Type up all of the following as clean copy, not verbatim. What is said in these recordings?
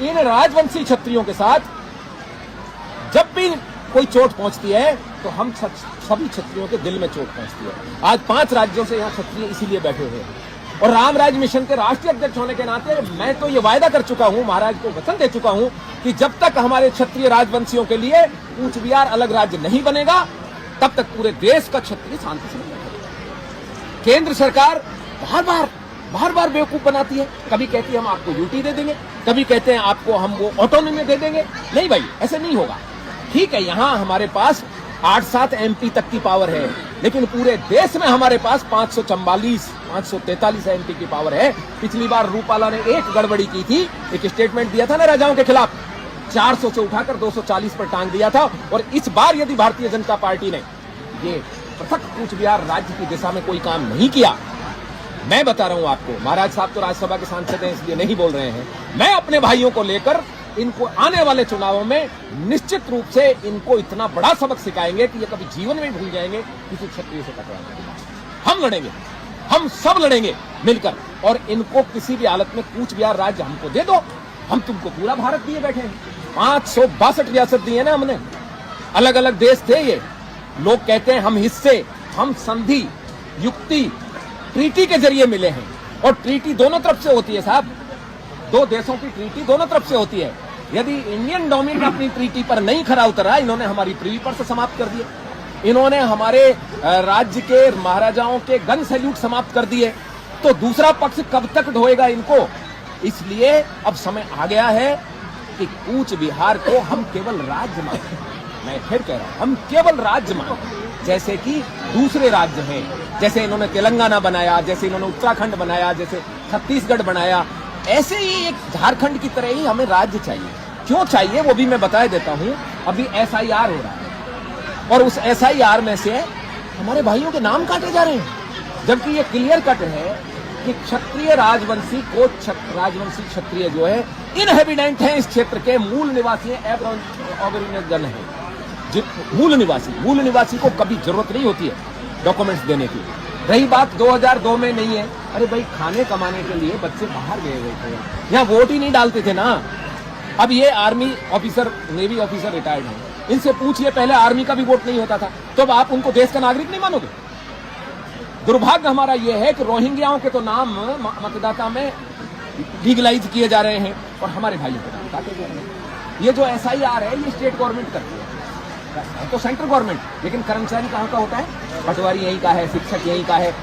इन राजवंशी क्षत्रियों के साथ जब भी कोई चोट पहुंचती है तो हम सभी क्षत्रियों के दिल में चोट पहुंचती है। आज 5 राज्यों से यहाँ क्षत्रिय इसीलिए बैठे हुए हैं और रामराज मिशन के राष्ट्रीय अध्यक्ष होने के नाते मैं तो ये वायदा कर चुका हूं, महाराज को वचन दे चुका हूं कि जब तक हमारे क्षत्रिय राजवंशियों के लिए कूच बिहार अलग राज्य नहीं बनेगा तब तक पूरे देश का क्षत्रिय शांति से रहेगा। केंद्र सरकार बार बार बेवकूफ बनाती है, कभी कहती है हम आपको यूटी दे देंगे, कभी कहते हैं आपको हम वो ऑटोनॉमी दे देंगे। नहीं भाई, ऐसे नहीं होगा। ठीक है, यहां हमारे पास 8-7 MP तक की पावर है, लेकिन पूरे देश में हमारे पास 543 MP की पावर है। पिछली बार रूपाला ने एक गड़बड़ी की थी, एक स्टेटमेंट दिया था ना राजाओं के खिलाफ, 400 से उठाकर 240 पर टांग दिया था। और इस बार यदि भारतीय जनता पार्टी ने ये पृथक कूच बिहार राज्य की दिशा में कोई काम नहीं किया, मैं बता रहा हूं आपको, महाराज साहब तो राज्यसभा के सांसद हैं इसलिए नहीं बोल रहे हैं, मैं अपने भाइयों को लेकर इनको आने वाले चुनावों में निश्चित रूप से इनको इतना बड़ा सबक सिखाएंगे कि ये कभी जीवन में भूल जाएंगे किसी क्षत्रिय से टकराना। हम लड़ेंगे, हम सब लड़ेंगे मिलकर, और इनको किसी भी हालत में कूच बिहार राज्य हमको दे दो। हम तुमको पूरा भारत दिए बैठे हैं, 562 रियासत दिए ना हमने, अलग अलग देश थे ये। लोग कहते हैं हम हिस्से, हम संधि, युक्ति, ट्रीटी के जरिए मिले हैं, और ट्रीटी दोनों तरफ से होती है साहब, 2 देशों की ट्रीटी दोनों तरफ से होती है। यदि इंडियन डोमिनियन अपनी ट्रीटी पर नहीं खरा उतरा, इन्होंने हमारी प्रीवी पर से समाप्त कर दिए, इन्होंने हमारे राज्य के महाराजाओं के गन सैल्यूट समाप्त कर दिए, तो दूसरा पक्ष कब तक ढोएगा इनको। इसलिए अब समय आ गया है कि कूच बिहार को हम केवल राज्य माने। मैं फिर कह रहा हूं, हम केवल राज्य माने, जैसे कि दूसरे राज्य हैं, जैसे इन्होंने तेलंगाना बनाया, जैसे इन्होंने उत्तराखंड बनाया, जैसे छत्तीसगढ़ बनाया, ऐसे ही एक झारखंड की तरह ही हमें राज्य चाहिए। क्यों चाहिए वो भी मैं बता देता हूं। अभी SIR हो रहा है और उस SIR में से हमारे भाइयों के नाम काटे जा रहे हैं, जबकि ये क्लियर कट है कि क्षत्रिय राजवंशी को राजवंशी क्षत्रिय जो है इनहेबिडेंट है, इस क्षेत्र के मूल निवासी ऑबरिजिनल है। मूल निवासी को कभी जरूरत नहीं होती है डॉक्यूमेंट्स देने की। रही बात 2002 में नहीं है, अरे भाई खाने कमाने के लिए बच्चे बाहर गए हुए थे, यहाँ वोट ही नहीं डालते थे ना। अब ये army officer, navy officer retired है, इनसे पूछिए पहले आर्मी का भी वोट नहीं होता था, तो अब आप उनको देश का नागरिक नहीं मानोगे। दुर्भाग्य हमारा यह है कि रोहिंग्याओं के तो नाम मतदाता में लीगलाइज किए जा रहे हैं और हमारे भाइयों के नाम काटे जा रहे हैं। ये जो SIR है ये स्टेट गवर्नमेंट करती है, तो सेंट्रल गवर्नमेंट, लेकिन कर्मचारी कहां का होता है? पटवारी यहीं का है, शिक्षक यहीं का है,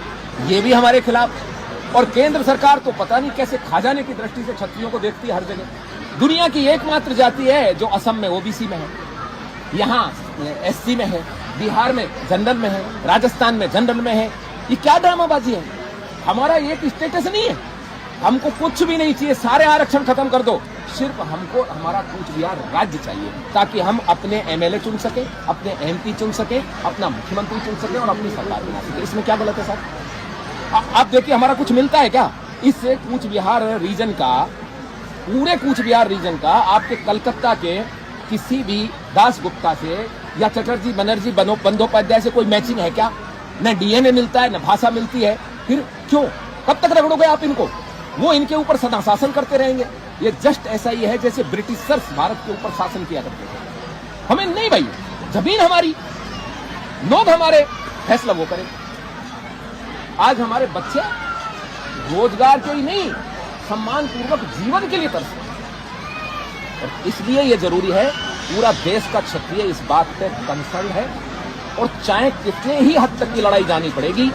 ये भी हमारे खिलाफ। और केंद्र सरकार तो पता नहीं कैसे खजाने की दृष्टि से क्षत्रियों को देखती है हर जगह। दुनिया की एकमात्र जाति है जो असम में OBC में है, यहाँ SC में है, बिहार में जनरल में है, राजस्थान में जनरल में है। ये क्या ड्रामाबाजी है? हमारा एक स्टेटस नहीं है, हमको कुछ भी नहीं चाहिए, सारे आरक्षण खत्म कर दो, सिर्फ हमको हमारा कूच बिहार राज्य चाहिए, ताकि हम अपने MLA चुन सके, अपने MP चुन सके, अपना मुख्यमंत्री चुन सके और अपनी सरकार बना सके। इसमें क्या गलत है साहब? आप देखिए हमारा कुछ मिलता है क्या इससे? कूच बिहार रीजन का, पूरे कूच बिहार रीजन का आपके कलकत्ता के किसी भी दास गुप्ता से या चटर्जी बनर्जी बंदोपाध्याय से कोई मैचिंग है क्या? न DNA मिलता है, न भाषा मिलती है, फिर क्यों? कब तक रगड़ोगे आप इनको? वो इनके ऊपर सदा शासन करते रहेंगे। ये जस्ट ऐसा ही है जैसे ब्रिटिशर्स भारत के ऊपर शासन किया करते थे। हमें नहीं भाई, जमीन हमारी, लोग हमारे, फैसला वो करें। आज हमारे बच्चे रोजगार के ही नहीं, सम्मान पूर्वक जीवन के लिए तरसते हैं, और इसलिए ये जरूरी है, पूरा देश का क्षत्रिय इस बात पे कंसर्न है, और चाहे कितने ही हद तक की लड़ाई जानी पड़ेगी।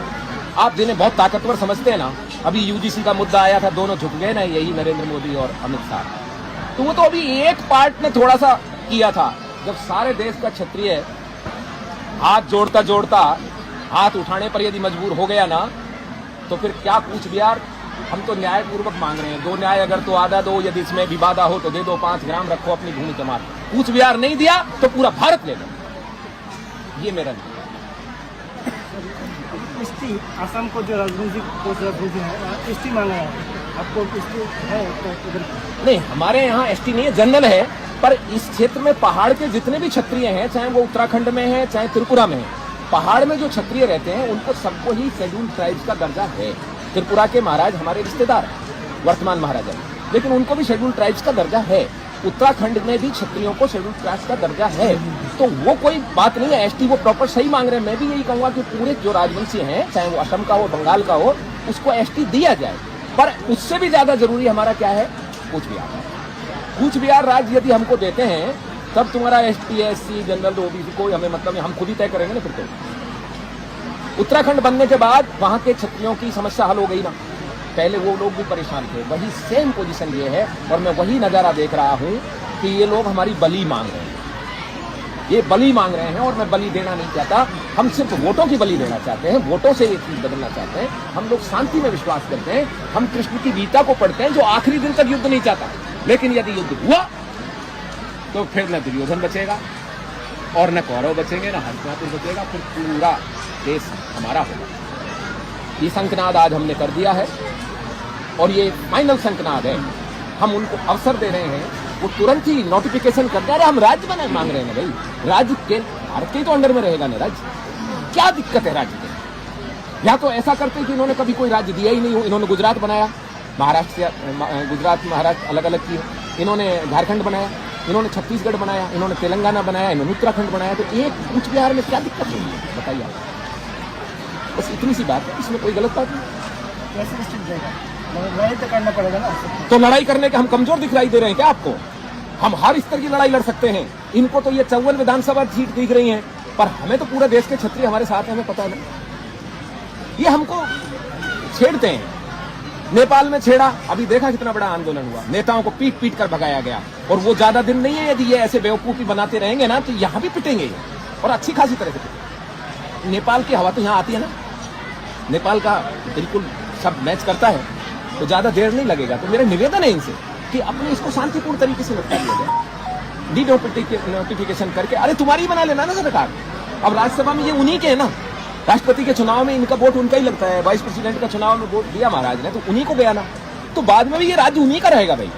आप जिन्हें बहुत ताकतवर समझते हैं ना, अभी UGC का मुद्दा आया था, दोनों झुक गए ना, यही नरेंद्र मोदी और अमित शाह। तो वो तो अभी एक पार्ट ने थोड़ा सा किया था, जब सारे देश का क्षत्रिय हाथ जोड़ता जोड़ता हाथ उठाने पर यदि मजबूर हो गया ना, तो फिर क्या कूच बिहार? हम तो न्यायपूर्वक मांग रहे हैं, 2 न्याय अगर तो आधा दो, यदि इसमें विवादा हो तो दे दो, 5 ग्राम रखो अपनी भूमि के मार। कूच बिहार नहीं दिया तो पूरा भारत ले लो, ये मेरा नहीं। असम को जो राजनीतिक है ST मांगा है, आपको ST है तो नहीं, हमारे यहाँ ST नहीं है, जनरल है, पर इस क्षेत्र में पहाड़ के जितने भी क्षत्रिय हैं, चाहे वो उत्तराखंड में है चाहे त्रिपुरा में है, पहाड़ में जो क्षत्रिय रहते हैं उनको सबको ही शेड्यूल्ड ट्राइब्स का दर्जा है। त्रिपुरा के महाराज हमारे रिश्तेदार, वर्तमान महाराजा। लेकिन उनको भी शेड्यूल ट्राइब्स का दर्जा है। उत्तराखंड में भी क्षत्रियों को शेड्यूल ट्राइब्स का दर्जा है, तो वो कोई बात नहीं है। एसटी वो प्रॉपर सही मांग रहे हैं। मैं भी यही कहूंगा कि पूरे जो राजवंशी हैं, चाहे वो असम का हो, बंगाल का हो, उसको एसटी दिया जाए। पर उससे भी ज्यादा जरूरी हमारा क्या है? कूच बिहार। कूच बिहार राज्य यदि हमको देते हैं, तब तुम्हारा एसटी, एससी, जनरल, ओबीसी कोई हमें मतलब हम खुद ही तय करेंगे ना। फिर तो उत्तराखंड बनने के बाद वहां के क्षत्रियों की समस्या हल हो गई ना। पहले वो लोग भी परेशान थे, वही सेम पोजीशन ये है। और मैं वही नजारा देख रहा हूं कि ये लोग हमारी बलि मांग रहे हैं। ये बलि मांग रहे हैं और मैं बलि देना नहीं चाहता। हम सिर्फ वोटों की बलि देना चाहते हैं, वोटों से ये चीज बदलना चाहते हैं। हम लोग शांति में विश्वास करते हैं। हम कृष्ण की गीता को पढ़ते हैं, जो आखिरी दिन तक युद्ध नहीं चाहता। लेकिन यदि युद्ध हुआ तो फिर न दुर्योधन बचेगा और न कौरव बचेंगे, न हस्तिनापुर बचेगा, फिर पूरा देश हमारा होगा। ये शंखनाद आज हमने कर दिया है और ये फाइनल शंखनाद है। हम उनको अवसर दे रहे हैं, वो तुरंत ही नोटिफिकेशन कर दे। अरे हम राज्य बना मांग रहे हैं ना भाई, राज्य के भारत के तो अंडर में रहेगा ना राज्य। क्या दिक्कत है राज्य के? या तो ऐसा करते कि इन्होंने कभी कोई राज्य दिया ही नहीं हो। इन्होंने गुजरात बनाया, महाराष्ट्र, गुजरात महाराष्ट्र अलग अलग किए। इन्होंने झारखंड बनाया, इन्होंने छत्तीसगढ़ बनाया, इन्होंने तेलंगाना बनाया, इन्होंने उत्तराखंड बनाया। तो एक कूच बिहार में क्या दिक्कत है बताइए आप? बस इतनी सी बात है, इसमें कोई गलत बात नहीं। कैसे स्थित जाएगा? लड़ाई तो करना पड़ेगा ना। तो लड़ाई करने के हम कमजोर दिखाई दे रहे हैं क्या आपको? हम हर स्तर की लड़ाई लड़ सकते हैं। इनको तो ये 54 विधानसभा सीट दिख रही हैं, पर हमें तो पूरे देश के क्षत्रिय हमारे साथ हैं, हमें पता है ना। ये हमको छेड़ते हैं। नेपाल में छेड़ा, अभी देखा कितना बड़ा आंदोलन हुआ, नेताओं को पीट पीट कर भगाया गया। और वो ज्यादा दिन नहीं है, यदि ये ऐसे बेवकूफी बनाते रहेंगे ना, तो यहां भी पिटेंगे ये, और अच्छी खासी तरह से पिटेंगे। नेपाल की हवा तो यहां आती है ना, नेपाल का बिल्कुल सब मैच करता है, तो ज्यादा देर नहीं लगेगा। तो मेरा निवेदन है इनसे कि अपने इसको शांतिपूर्ण तरीके से निपटा लिया जाए। डी नोटिफिकेशन करके, अरे तुम्हारी ही बना लेना ना सरकार। अब राज्यसभा में ये उन्हीं के है ना, राष्ट्रपति के चुनाव में इनका वोट उनका ही लगता है, वाइस प्रेसिडेंट का चुनाव में वोट दिया महाराज ने, तो उन्हीं को गया ना। तो बाद में भी ये राज्य उन्हीं का रहेगा भाई।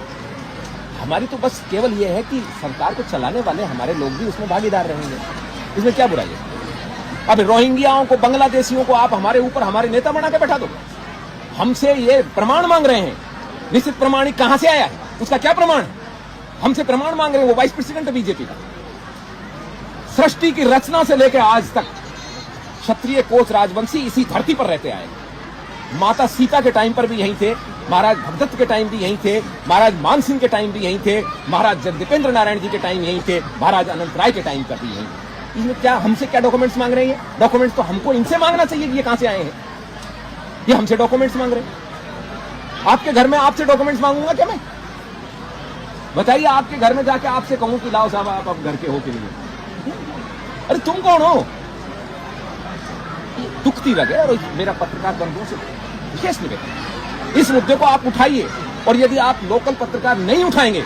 हमारी तो बस केवल ये है कि सरकार को चलाने वाले हमारे लोग भी उसमें भागीदार रहेंगे। इसमें क्या बुराई है? अब रोहिंग्याओं को, बांग्लादेशियों को आप हमारे ऊपर हमारे नेता बना के बैठा दो। हमसे ये प्रमाण मांग रहे हैं, निश्चित प्रमाणिक कहां से आया है, उसका क्या प्रमाण है? हमसे प्रमाण मांग रहे हैं। वो वाइस प्रेसिडेंट है बीजेपी का। सृष्टि की रचना से लेकर आज तक क्षत्रिय कोच राजवंशी इसी धरती पर रहते आए। माता सीता के टाइम पर भी यहीं थे, महाराज भगदत्त के टाइम भी यहीं थे, महाराज मानसिंह के टाइम भी यहीं थे, महाराज जगदीपेंद्र नारायण जी के टाइम यहीं थे, महाराज अनंत राय के टाइम पर भी यहीं। इसमें क्या हमसे क्या डॉक्यूमेंट्स मांग रहे हैं? डॉक्यूमेंट्स तो हमको इनसे मांगना चाहिए कि ये कहां से आए हैं। ये हमसे डॉक्यूमेंट्स मांग रहे हैं। आपके घर में आपसे डॉक्यूमेंट्स मांगूंगा क्या मैं? बताइए, आपके घर में जाके आपसे कहूं कि लाओ साहब आप अब घर के हो के लिए, अरे तुम कौन हो? दुखती लगे। और मेरा पत्रकार बंधुओं से विशेष निवेदन, इस मुद्दे को आप उठाइए। और यदि आप लोकल पत्रकार नहीं उठाएंगे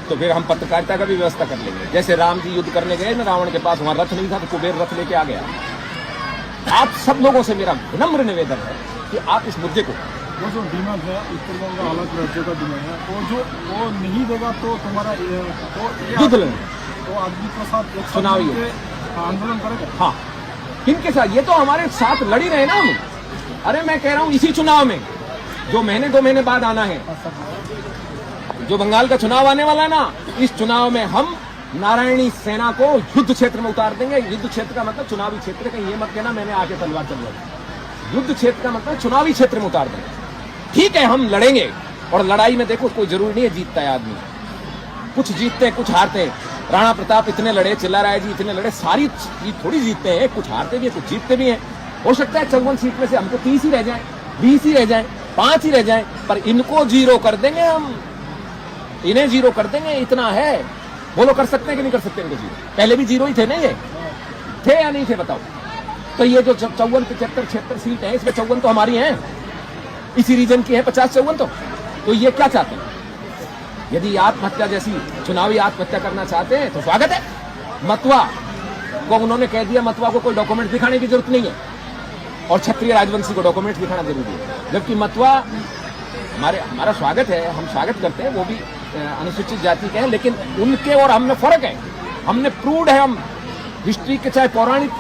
तो फिर हम पत्रकारिता का भी व्यवस्था कर लेंगे। जैसे राम जी युद्ध करने गए ना, रावण के पास वहां रथ नहीं था, तो कुबेर रथ लेके आ गया। आप सब लोगों से मेरा विनम्र निवेदन है कि आप इस मुद्दे को, वो जो दिमाग है उत्तर बंगाल अलग राज्यों का दिमाग है, वो नहीं देगा तो तुम्हारा युद्ध लेंगे, तो आदमी के साथ एक चुनावी आंदोलन करेगा। हाँ, किनके साथ? ये तो हमारे साथ लड़ी रहे ना हम। अरे मैं कह रहा हूं इसी चुनाव में, जो महीने 2 महीने बाद आना है, जो बंगाल का चुनाव आने वाला है ना, इस चुनाव में हम नारायणी सेना को युद्ध क्षेत्र में उतार देंगे। युद्ध क्षेत्र का मतलब चुनावी क्षेत्र, कहीं ये मत कहना मैंने आके तलवार चलवाई। युद्ध क्षेत्र का मतलब चुनावी क्षेत्र में उतार देंगे। ठीक है, हम लड़ेंगे। और लड़ाई में देखो कोई जरूरी नहीं है जीतता है आदमी, कुछ जीतते हैं कुछ हारते हैं। राणा प्रताप इतने लड़े, चिल्लाराय जी इतने लड़े, सारी जीत थोड़ी जीतते हैं, कुछ हारते भी हैं कुछ जीतते भी हैं। हो सकता है 54 सीट में से हमको 30 ही रह जाए, 20 ही रह जाए, 5 ही रह जाए, पर इनको 0 कर देंगे हम, इन्हें 0 कर देंगे। इतना है। बोलो कर सकते हैं कि नहीं कर सकते इनको 0? पहले भी 0 ही थे ना, ये थे या नहीं थे बताओ? तो ये जो 54, 75, 76 सीट है, इसमें 54 तो हमारी हैं, इसी रीजन की है 50-54। तो ये क्या चाहते हैं? यदि आत्महत्या जैसी चुनावी आत्महत्या करना चाहते हैं तो स्वागत है। मतवा को उन्होंने कह दिया, मतवा को कोई डॉक्यूमेंट दिखाने की जरूरत नहीं है, और क्षत्रिय राजवंशी को डॉक्यूमेंट दिखाना जरूरी है। जबकि मतवा हमारा स्वागत है, हम स्वागत करते हैं, वो भी अनुसूचित जाति के हैं, लेकिन उनके और हम में फर्क है। हमने प्रूव्ड है, हम हिस्ट्री के चाहे पौराणिक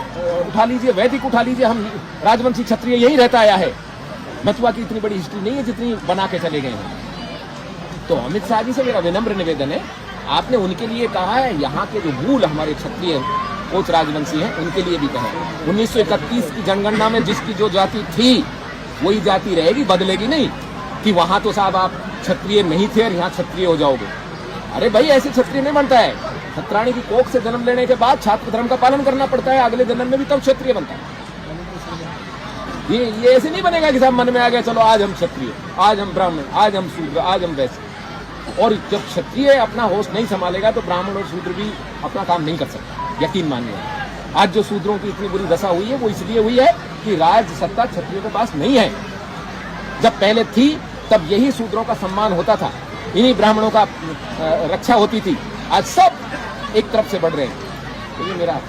उठा लीजिए, वैदिक उठा लीजिए, हम राजवंशी क्षत्रिय यही रहता आया है। मतवा की इतनी बड़ी हिस्ट्री नहीं है जितनी बना के चले गए हैं। तो अमित शाह जी से मेरा विनम्र निवेदन है, आपने उनके लिए कहा है, यहाँ के जो मूल हमारे क्षत्रिय कोच राजवंशी हैं उनके लिए भी कहा है। 1931 की जनगणना में जिसकी जो जाति थी वही जाति रहेगी, बदलेगी नहीं कि वहां तो साहब आप क्षत्रिय नहीं थे और यहाँ क्षत्रिय हो जाओगे। अरे भाई ऐसे क्षत्रिय नहीं बनता है। खतरानी की कोख से जन्म लेने के बाद छात्र धर्म का पालन करना पड़ता है, अगले जन्म में भी तब क्षत्रिय बनता है। ये ऐसे नहीं बनेगा कि साहब मन में आ गया चलो आज हम क्षत्रिय, आज हम ब्राह्मण, आज हम शूद्र, आज हम वैश्य। और जब क्षत्रिय अपना होश नहीं संभालेगा तो ब्राह्मण और शूद्र भी अपना काम नहीं कर सकता, यकीन मानिए। आज जो शूद्रों की इतनी बुरी दशा हुई है वो इसलिए हुई है कि राज सत्ता क्षत्रियों के पास नहीं है। जब पहले थी तब यही शूद्रों का सम्मान होता था, इन्हीं ब्राह्मणों का रक्षा होती थी। आज सब एक तरफ से बढ़ रहे हैं। तो ये मेरा